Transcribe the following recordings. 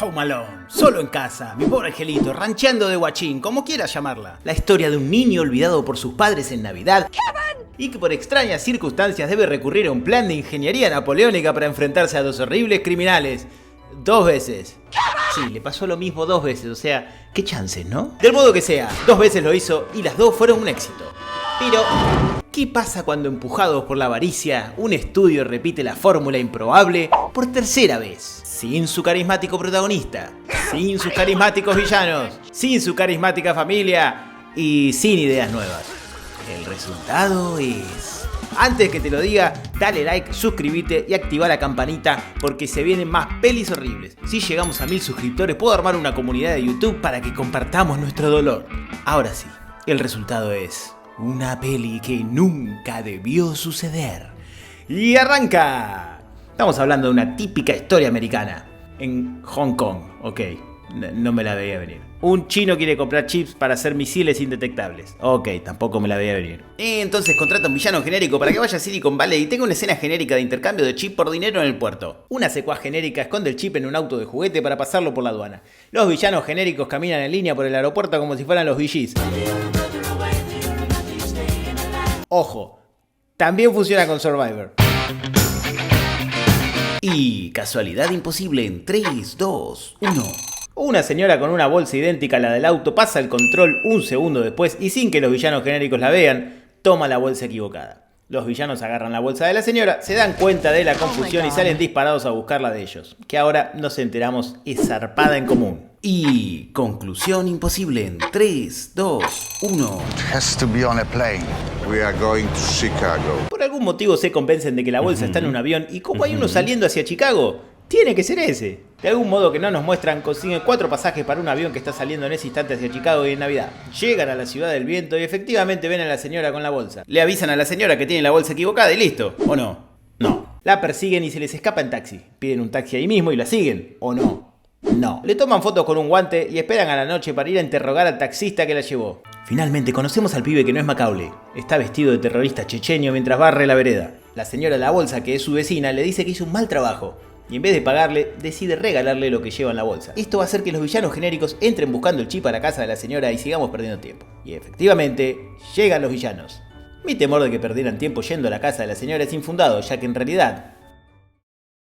Home Alone, solo en casa, mi pobre angelito, rancheando de guachín, como quieras llamarla. La historia de un niño olvidado por sus padres en Navidad y que por extrañas circunstancias debe recurrir a un plan de ingeniería napoleónica para enfrentarse a dos horribles criminales. 2 veces. Sí, le pasó lo mismo 2 veces, o sea, qué chances, ¿no? Del modo que sea, 2 veces lo hizo y las 2 fueron un éxito. Pero, ¿qué pasa cuando empujados por la avaricia, un estudio repite la fórmula improbable por 3ª vez? Sin su carismático protagonista, sin sus carismáticos villanos, sin su carismática familia y sin ideas nuevas. El resultado es... Antes que te lo diga, dale like, suscríbete y activa la campanita porque se vienen más pelis horribles. Si llegamos a 1000 suscriptores puedo armar una comunidad de YouTube para que compartamos nuestro dolor. Ahora sí, el resultado es una peli que nunca debió suceder. ¡Y arranca! Estamos hablando de una típica historia americana. En Hong Kong, ok, no me la veía venir. Un chino quiere comprar chips para hacer misiles indetectables. Ok, tampoco me la veía venir. Entonces contrata un villano genérico para que vaya a Silicon Valley y tenga una escena genérica de intercambio de chip por dinero en el puerto. Una secuaz genérica esconde el chip en un auto de juguete para pasarlo por la aduana. Los villanos genéricos caminan en línea por el aeropuerto como si fueran los VGs. Ojo, también funciona con Survivor. Y casualidad imposible en 3, 2, 1... Una señora con una bolsa idéntica a la del auto pasa el control un segundo después y sin que los villanos genéricos la vean, toma la bolsa equivocada. Los villanos agarran la bolsa de la señora, se dan cuenta de la confusión y salen disparados a buscarla de ellos, que ahora nos enteramos es zarpada en común. Y conclusión imposible en 3, 2, 1... Has to be on a plane. We are going to Chicago. Por algún motivo se convencen de que la bolsa está en un avión y como hay uno saliendo hacia Chicago, tiene que ser ese. De algún modo que no nos muestran, consiguen 4 pasajes para un avión que está saliendo en ese instante hacia Chicago y en Navidad. Llegan a la ciudad del viento y efectivamente ven a la señora con la bolsa. Le avisan a la señora que tiene la bolsa equivocada y listo. ¿O no? No. La persiguen y se les escapa en taxi. Piden un taxi ahí mismo y la siguen. ¿O no? No. Le toman fotos con un guante y esperan a la noche para ir a interrogar al taxista que la llevó. Finalmente conocemos al pibe que no es Macaulay. Está vestido de terrorista chechenio mientras barre la vereda. La señora de la bolsa, que es su vecina, le dice que hizo un mal trabajo. Y en vez de pagarle, decide regalarle lo que lleva en la bolsa. Esto va a hacer que los villanos genéricos entren buscando el chip a la casa de la señora y sigamos perdiendo tiempo. Y efectivamente, llegan los villanos. Mi temor de que perdieran tiempo yendo a la casa de la señora es infundado, ya que en realidad...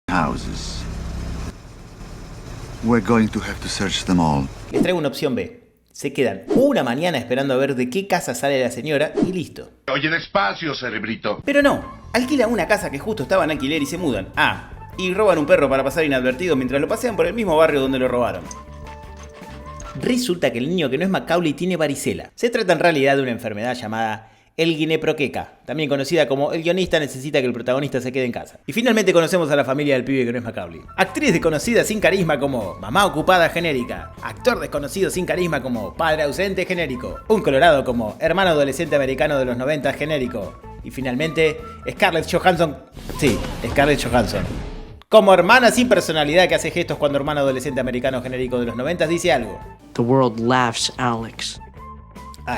Houses. We're going to have to search them all. Les traigo una opción B. Se quedan una mañana esperando a ver de qué casa sale la señora y listo. Oye, despacio, cerebrito. Pero no, alquilan una casa que justo estaba en alquiler y se mudan. Y roban un perro para pasar inadvertido mientras lo pasean por el mismo barrio donde lo robaron. Resulta que el niño que no es Macaulay tiene varicela. Se trata en realidad de una enfermedad llamada el guineproqueca, también conocida como el guionista necesita que el protagonista se quede en casa. Y finalmente conocemos a la familia del pibe que no es Macaulay. Actriz desconocida sin carisma como mamá ocupada genérica. Actor desconocido sin carisma como padre ausente genérico. Un colorado como hermano adolescente americano de los 90 genérico. Y finalmente Scarlett Johansson. Sí, Scarlett Johansson. Como hermana sin personalidad que hace gestos cuando hermano adolescente americano genérico de los 90 dice algo. The world laughs, Alex.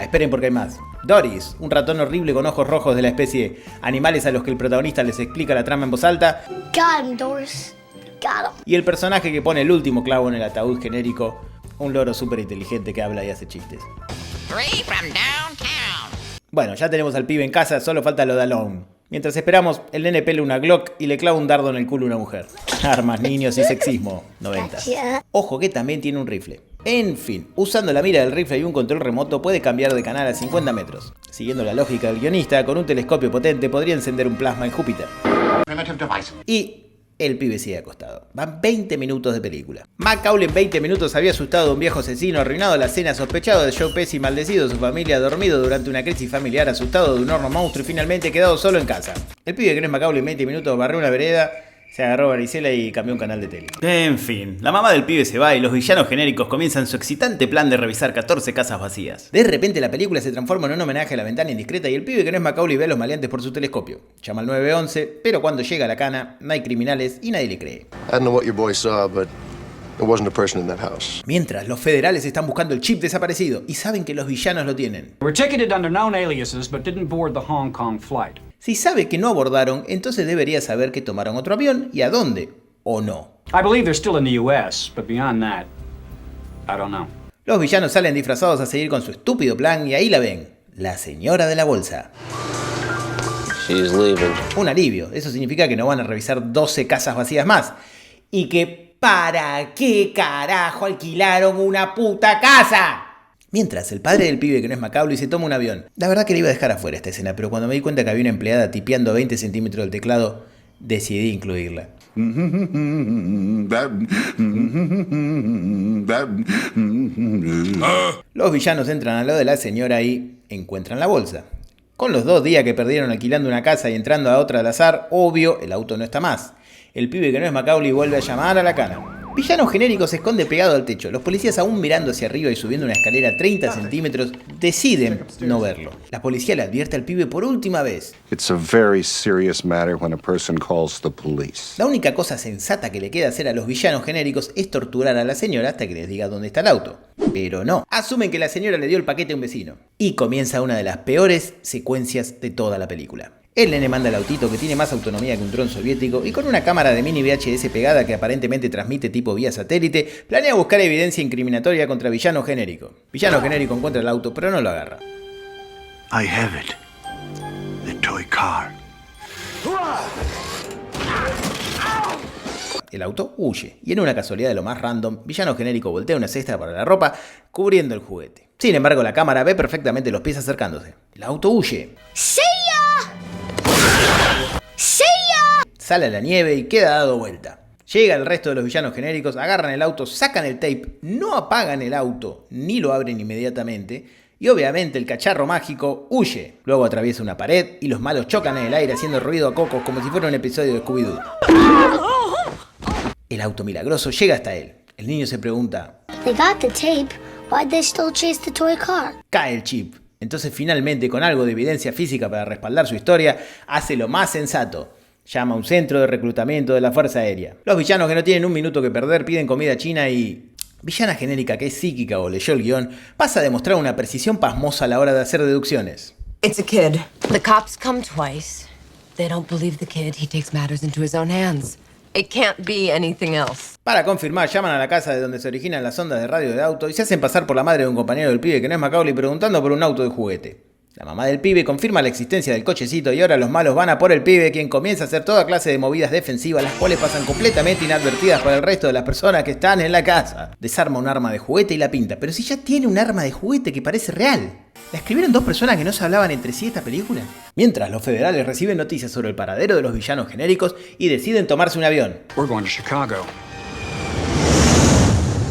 Esperen porque hay más. Doris, un ratón horrible con ojos rojos de la especie animales a los que el protagonista les explica la trama en voz alta. Got him, Doris. Got him. Y el personaje que pone el último clavo en el ataúd genérico, un loro súper inteligente que habla y hace chistes. Bueno, ya tenemos al pibe en casa, solo falta lo de Alone. Mientras esperamos, el nene pela una Glock y le clava un dardo en el culo a una mujer. Armas, niños y sexismo, 90. Ojo que también tiene un rifle. En fin, usando la mira del rifle y un control remoto puede cambiar de canal a 50 metros. Siguiendo la lógica del guionista, con un telescopio potente podría encender un plasma en Júpiter. Y el pibe sigue acostado. Van 20 minutos de película. Macaulay en 20 minutos había asustado a un viejo asesino, arruinado la cena, sospechado de Joe Pesci, maldecido de su familia, dormido durante una crisis familiar, asustado de un horno monstruo y finalmente quedado solo en casa. El pibe que no es Macaulay en 20 minutos barrió una vereda, se agarró varicela y cambió un canal de tele. En fin, la mamá del pibe se va y los villanos genéricos comienzan su excitante plan de revisar 14 casas vacías. De repente la película se transforma en un homenaje a La ventana indiscreta y el pibe que no es Macaulay ve a los maleantes por su telescopio. Llama al 911, pero cuando llega a la cana no hay criminales y nadie le cree. I don't know what your boy saw, but there wasn't a person in that house. Mientras, los federales están buscando el chip desaparecido y saben que los villanos lo tienen. Were ticketed under known aliases, but didn't board the Hong Kong flight. Si sabe que no abordaron, entonces debería saber que tomaron otro avión y a dónde, o no. I believe they're still in the US, but beyond that, I don't know. Los villanos salen disfrazados a seguir con su estúpido plan y ahí la ven, la señora de la bolsa. She's leaving. Un alivio, eso significa que no van a revisar 12 casas vacías más. Y que ¿para qué carajo alquilaron una puta casa? Mientras, el padre del pibe que no es Macaulay se toma un avión. La verdad que le iba a dejar afuera esta escena, pero cuando me di cuenta que había una empleada tipeando a 20 centímetros del teclado, decidí incluirla. Los villanos entran al lado de la señora y encuentran la bolsa. Con los 2 días que perdieron alquilando una casa y entrando a otra al azar, obvio, el auto no está más. El pibe que no es Macaulay vuelve a llamar a la cana. Villano genérico se esconde pegado al techo. Los policías, aún mirando hacia arriba y subiendo una escalera a 30 centímetros, deciden no verlo. La policía le advierte al pibe por última vez. It's a very serious matter when a person calls the police. La única cosa sensata que le queda hacer a los villanos genéricos es torturar a la señora hasta que les diga dónde está el auto. Pero no, asumen que la señora le dio el paquete a un vecino. Y comienza una de las peores secuencias de toda la película. El nene manda el autito que tiene más autonomía que un dron soviético y con una cámara de mini VHS pegada que aparentemente transmite tipo vía satélite, planea buscar evidencia incriminatoria contra Villano Genérico. Villano Genérico encuentra el auto pero no lo agarra. I have it. The toy car. El auto huye y en una casualidad de lo más random, Villano Genérico voltea una cesta para la ropa cubriendo el juguete. Sin embargo, la cámara ve perfectamente los pies acercándose. El auto huye. See ya! See ya! Sale a la nieve y queda dado vuelta. Llega el resto de los villanos genéricos, agarran el auto, sacan el tape, no apagan el auto ni lo abren inmediatamente y obviamente el cacharro mágico huye. Luego atraviesa una pared y los malos chocan en el aire haciendo ruido a cocos como si fuera un episodio de Scooby-Doo. El auto milagroso llega hasta él. El niño se pregunta: They got the tape. Why'd they still chase the toy car? Cae el chip. Entonces finalmente, con algo de evidencia física para respaldar su historia, hace lo más sensato. Llama a un centro de reclutamiento de la Fuerza Aérea. Los villanos que no tienen un minuto que perder piden comida china y... Villana genérica que es psíquica o leyó el guión, pasa a demostrar una precisión pasmosa a la hora de hacer deducciones. It's a kid. The cops come twice. They don't believe the kid. He takes matters into his own hands. It can't be anything else. Para confirmar, llaman a la casa de donde se originan las ondas de radio de auto y se hacen pasar por la madre de un compañero del pibe que no es Macaulay preguntando por un auto de juguete. La mamá del pibe confirma la existencia del cochecito y ahora los malos van a por el pibe, quien comienza a hacer toda clase de movidas defensivas, las cuales pasan completamente inadvertidas para el resto de las personas que están en la casa. Desarma un arma de juguete y la pinta, pero si ya tiene un arma de juguete que parece real. ¿La escribieron 2 personas que no se hablaban entre sí esta película? Mientras, los federales reciben noticias sobre el paradero de los villanos genéricos y deciden tomarse un avión. We're going to Chicago.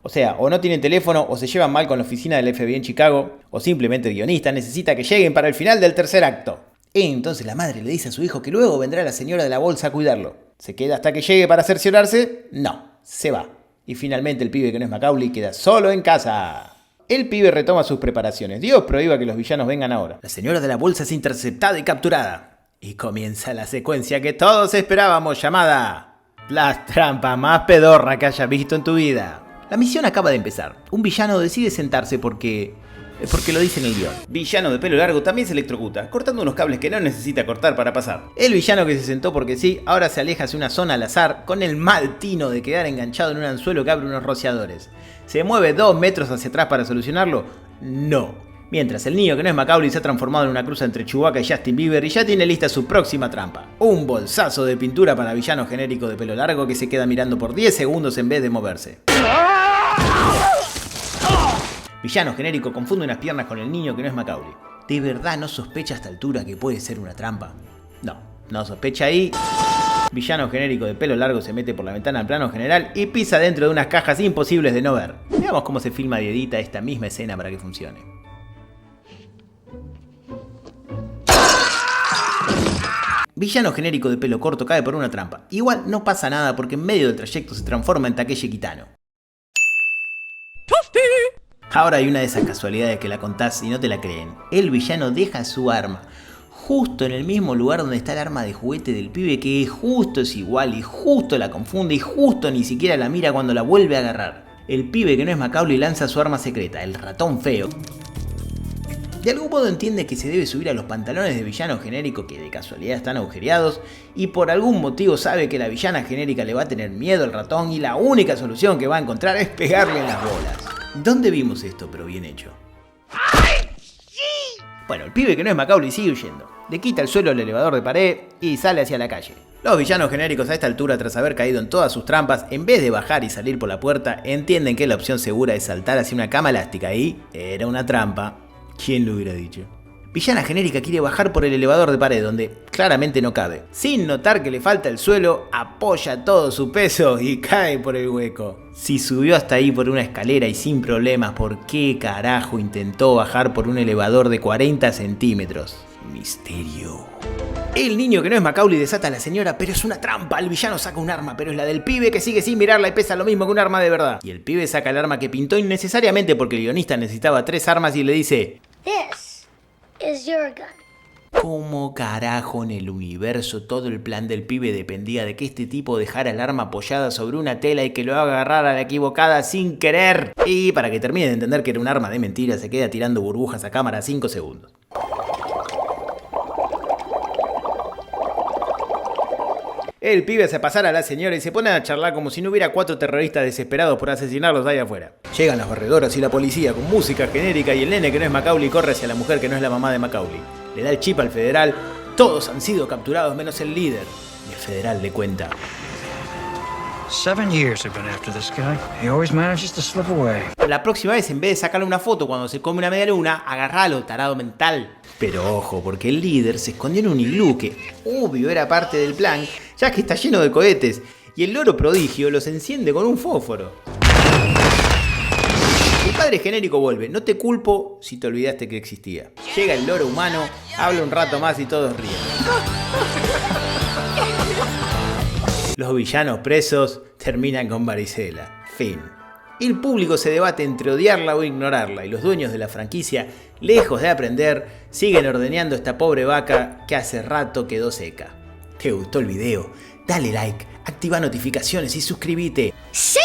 O sea, o no tienen teléfono, o se llevan mal con la oficina del FBI en Chicago, o simplemente el guionista necesita que lleguen para el final del tercer acto. Y entonces la madre le dice a su hijo que luego vendrá la señora de la bolsa a cuidarlo. ¿Se queda hasta que llegue para cerciorarse? No, se va. Y finalmente el pibe que no es Macaulay queda solo en casa. El pibe retoma sus preparaciones. Dios prohíba que los villanos vengan ahora. La señora de la bolsa es interceptada y capturada. Y comienza la secuencia que todos esperábamos, llamada la trampa más pedorra que hayas visto en tu vida. La misión acaba de empezar. Un villano decide sentarse porque lo dice en el guión. Villano de pelo largo también se electrocuta, cortando unos cables que no necesita cortar para pasar. El villano que se sentó porque sí, ahora se aleja hacia una zona al azar con el mal tino de quedar enganchado en un anzuelo que abre unos rociadores. ¿Se mueve 2 metros hacia atrás para solucionarlo? No. Mientras el niño que no es Macaulay se ha transformado en una cruza entre Chewbacca y Justin Bieber y ya tiene lista su próxima trampa. Un bolsazo de pintura para villano genérico de pelo largo que se queda mirando por 10 segundos en vez de moverse. Villano genérico confunde unas piernas con el niño que no es Macaulay. ¿De verdad no sospecha a esta altura que puede ser una trampa? No sospecha ahí. Villano genérico de pelo largo se mete por la ventana al plano general y pisa dentro de unas cajas imposibles de no ver. Veamos cómo se filma y edita esta misma escena para que funcione. Villano genérico de pelo corto cae por una trampa. Igual no pasa nada porque en medio del trayecto se transforma en Takeshi Kitano. Ahora hay una de esas casualidades que la contás y no te la creen. El villano deja su arma justo en el mismo lugar donde está el arma de juguete del pibe, que justo es igual y justo la confunde y justo ni siquiera la mira cuando la vuelve a agarrar. El pibe que no es Macaulay lanza su arma secreta, el ratón feo, De algún modo entiende que se debe subir a los pantalones de villano genérico que de casualidad están agujereados y por algún motivo sabe que la villana genérica le va a tener miedo al ratón y la única solución que va a encontrar es pegarle en las bolas. ¿Dónde vimos esto pero bien hecho? Bueno, el pibe que no es Macaulay sigue huyendo. Le quita el suelo al elevador de pared y sale hacia la calle. Los villanos genéricos a esta altura, tras haber caído en todas sus trampas, en vez de bajar y salir por la puerta, entienden que la opción segura es saltar hacia una cama elástica y era una trampa. ¿Quién lo hubiera dicho? Villana genérica quiere bajar por el elevador de pared donde claramente no cabe. Sin notar que le falta el suelo, apoya todo su peso y cae por el hueco. Si subió hasta ahí por una escalera y sin problemas, ¿por qué carajo intentó bajar por un elevador de 40 centímetros? Misterio. El niño que no es Macaulay desata a la señora, pero es una trampa. El villano saca un arma, pero es la del pibe que sigue sin mirarla y pesa lo mismo que un arma de verdad. Y el pibe saca el arma que pintó innecesariamente porque el guionista necesitaba 3 armas y le dice: This is your gun. ¿Cómo carajo en el universo todo el plan del pibe dependía de que este tipo dejara el arma apoyada sobre una tela y que lo haga agarrar a la equivocada sin querer? Y para que termine de entender que era un arma de mentira, se queda tirando burbujas a cámara 5 segundos. El pibe hace pasar a la señora y se pone a charlar como si no hubiera 4 terroristas desesperados por asesinarlos ahí afuera. Llegan las barredoras y la policía con música genérica y el nene que no es Macaulay corre hacia la mujer que no es la mamá de Macaulay. Le da el chip al federal, todos han sido capturados menos el líder. Y el federal le cuenta: 7 years I've been after this guy. He always manages to slip away. La próxima vez, en vez de sacarle una foto cuando se come una media luna, agarralo, tarado mental. Pero ojo, porque el líder se escondió en un iglú que, obvio, era parte del plan, ya que está lleno de cohetes, y el loro prodigio los enciende con un fósforo. El padre genérico vuelve: no te culpo si te olvidaste que existía. Llega el loro humano, habla un rato más y todos ríen. Los villanos presos terminan con varicela. Fin. El público se debate entre odiarla o ignorarla y los dueños de la franquicia, lejos de aprender, siguen ordeñando esta pobre vaca que hace rato quedó seca. ¿Te gustó el video? Dale like, activa notificaciones y suscríbete. Say